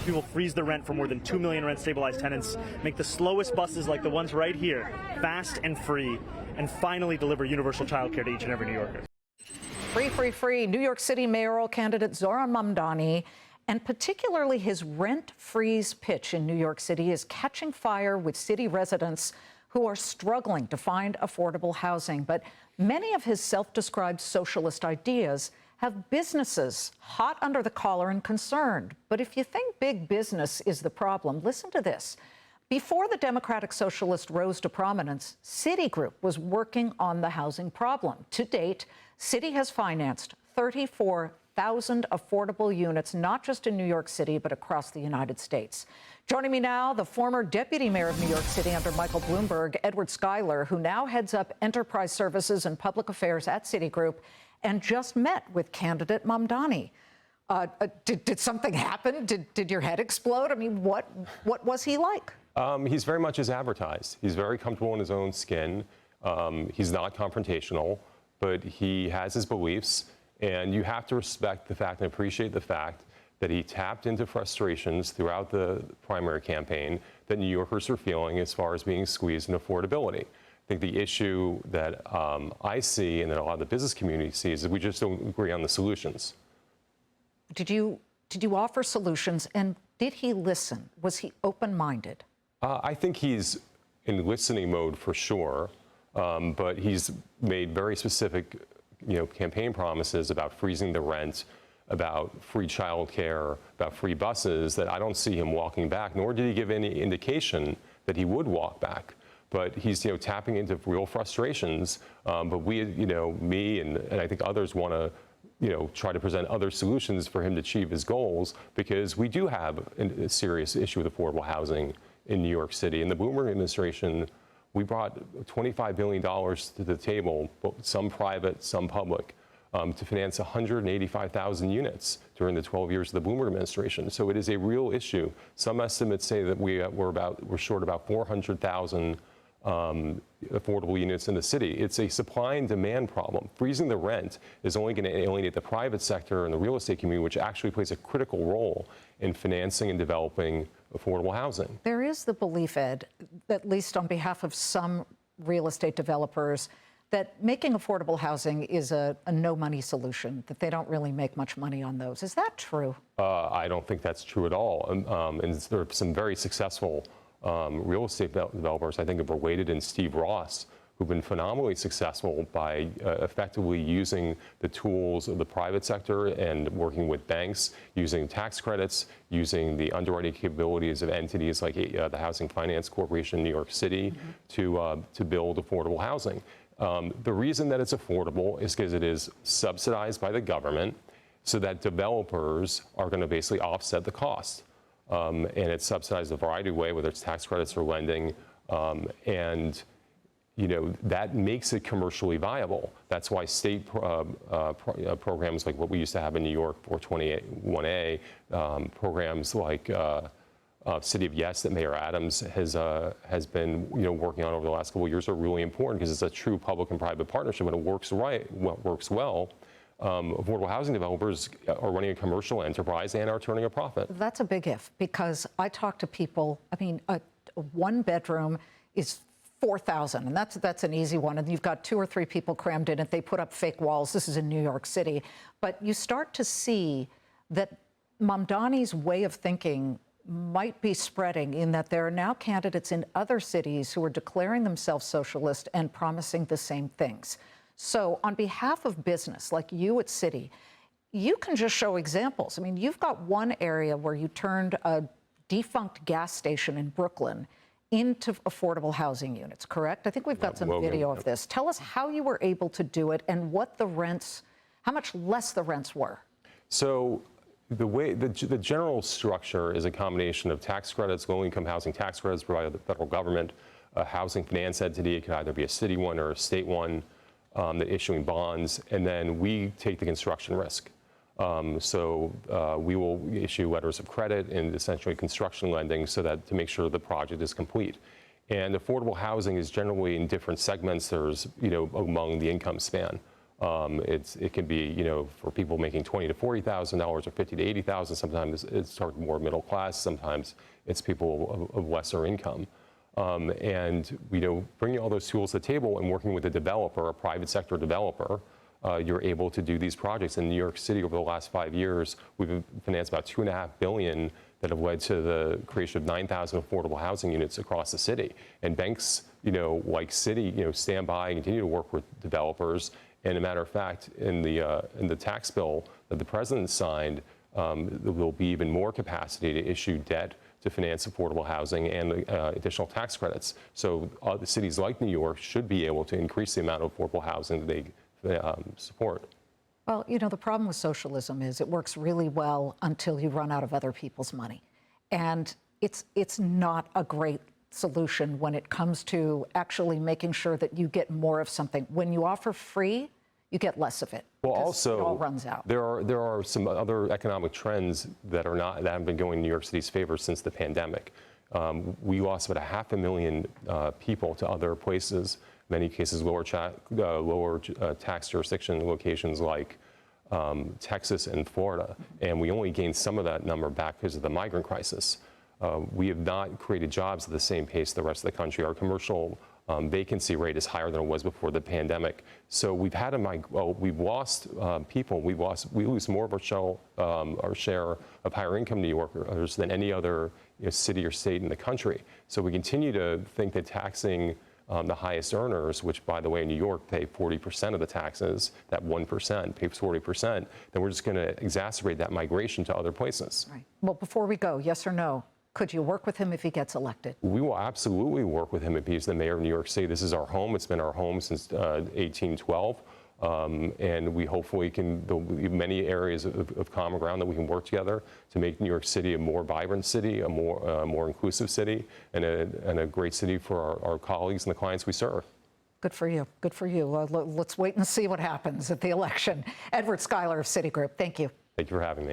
We will freeze the rent for more than 2 million rent-stabilized tenants, make the slowest buses like the ones right here fast and free, and finally deliver universal childcare to each and every New Yorker. Free, free, free. New York City mayoral candidate Zohran Mamdani, and particularly his rent freeze pitch in New York City, is catching fire with city residents who are struggling to find affordable housing. But many of his self-described socialist ideas have businesses hot under the collar and concerned. But if you think big business is the problem, listen to this. Before the Democratic Socialist rose to prominence, Citigroup was working on the housing problem. To date, Citi has financed 34,000 affordable units, not just in New York City, but across the United States. Joining me now, the former deputy mayor of New York City under Michael Bloomberg, Edward Skyler, who now heads up enterprise services and public affairs at Citigroup, and just met with candidate Mamdani. Did something happen? Did your head explode? I mean, what was he like? He's very much as advertised. He's very comfortable in his own skin. He's not confrontational, but he has his beliefs, and you have to respect the fact and appreciate the fact that he tapped into frustrations throughout the primary campaign that New Yorkers are feeling as far as being squeezed in affordability. I think the issue that I see and that a lot of the business community sees is that we just don't agree on the solutions. Did you offer solutions, and did he listen? Was he open-minded? I think he's in listening mode for sure, but he's made very specific, campaign promises about freezing the rent, about free childcare, about free buses that I don't see him walking back, nor did he give any indication that he would walk back. But he's, tapping into real frustrations. But we, me and I think others want to, try to present other solutions for him to achieve his goals, because we do have a serious issue with affordable housing in New York City. In the Bloomberg administration, we brought $25 billion to the table, some private, some public, to finance 185,000 units during the 12 years of the Bloomberg administration. So it is a real issue. Some estimates say that we're short about 400,000 affordable units in the city. It's a supply and demand problem. Freezing the rent is only going to alienate the private sector and the real estate community, which actually plays a critical role in financing and developing affordable housing. There is the belief, Ed, at least on behalf of some real estate developers, that making affordable housing is a no-money solution, that they don't really make much money on those. Is that true? I don't think that's true at all. And there are some very successful real estate developers, I think of Related and Steve Ross, who've been phenomenally successful by effectively using the tools of the private sector and working with banks, using tax credits, using the underwriting capabilities of entities like the Housing Finance Corporation in New York City to build affordable housing. The reason that it's affordable is because it is subsidized by the government, so that developers are going to basically offset the cost. And it's subsidized a variety of ways, whether it's tax credits or lending, and that makes it commercially viable. That's why state programs like what we used to have in New York, 421A, programs like City of Yes that Mayor Adams has been working on over the last couple of years are really important, because it's a true public and private partnership. When it works works well. Affordable housing developers are running a commercial enterprise and are turning a profit. That's a big if, because I talk to people. I mean, a one-bedroom is $4,000, and that's an easy one. And you've got 2 or 3 people crammed in it. They put up fake walls. This is in New York City. But you start to see that Mamdani's way of thinking might be spreading, in that there are now candidates in other cities who are declaring themselves socialist and promising the same things. So on behalf of business, like you at Citi, you can just show examples. I mean, you've got one area where you turned a defunct gas station in Brooklyn into affordable housing units, correct? I think we've got some video of this. Tell us how you were able to do it and what the rents, how much less the rents were. So the general structure is a combination of tax credits, low-income housing tax credits provided by the federal government, a housing finance entity. It could either be a city one or a state one, that issuing bonds, and then we take the construction risk. We will issue letters of credit and essentially construction lending so that to make sure the project is complete. And affordable housing is generally in different segments. There's, among the income span. It can be, you know, for people making $20,000 to $40,000 or $50,000 to $80,000. Sometimes it's targeted more middle class. Sometimes it's people of lesser income. And, you know, bringing all those tools to the table and working with a developer, a private sector developer, you're able to do these projects. In New York City over the last 5 years, we've financed about $2.5 billion that have led to the creation of 9,000 affordable housing units across the city. And banks, you know, like Citi, you know, stand by and continue to work with developers. And a matter of fact, in the tax bill that the president signed, there will be even more capacity to issue debt to finance affordable housing and additional tax credits. So the cities like New York should be able to increase the amount of affordable housing that they support. Well, you know, the problem with socialism is it works really well until you run out of other people's money. And it's not a great solution when it comes to actually making sure that you get more of something. When you offer free, you get less of it. Well, also, it all runs out. There are some other economic trends that have been going in New York City's favor since the pandemic. We lost about 500,000 people to other places. In many cases, lower tax jurisdiction locations like Texas and Florida, and we only gained some of that number back because of the migrant crisis. We have not created jobs at the same pace the rest of the country. Our commercial vacancy rate is higher than it was before the pandemic. So we've had we've lost people. We lose more of our share of higher income New Yorkers than any other city or state in the country. So we continue to think that taxing the highest earners, which, by the way, in New York pay 40% of the taxes, that 1% pays 40%, then we're just going to exacerbate that migration to other places. Right. Well, before we go, yes or no, could you work with him if he gets elected? We will absolutely work with him if he's the mayor of New York City. This is our home. It's been our home since 1812. And we hopefully there'll be many areas of common ground that we can work together to make New York City a more vibrant city, a more inclusive city, and a great city for our colleagues and the clients we serve. Good for you. Good for you. Let's wait and see what happens at the election. Edward Skyler of Citigroup, thank you. Thank you for having me.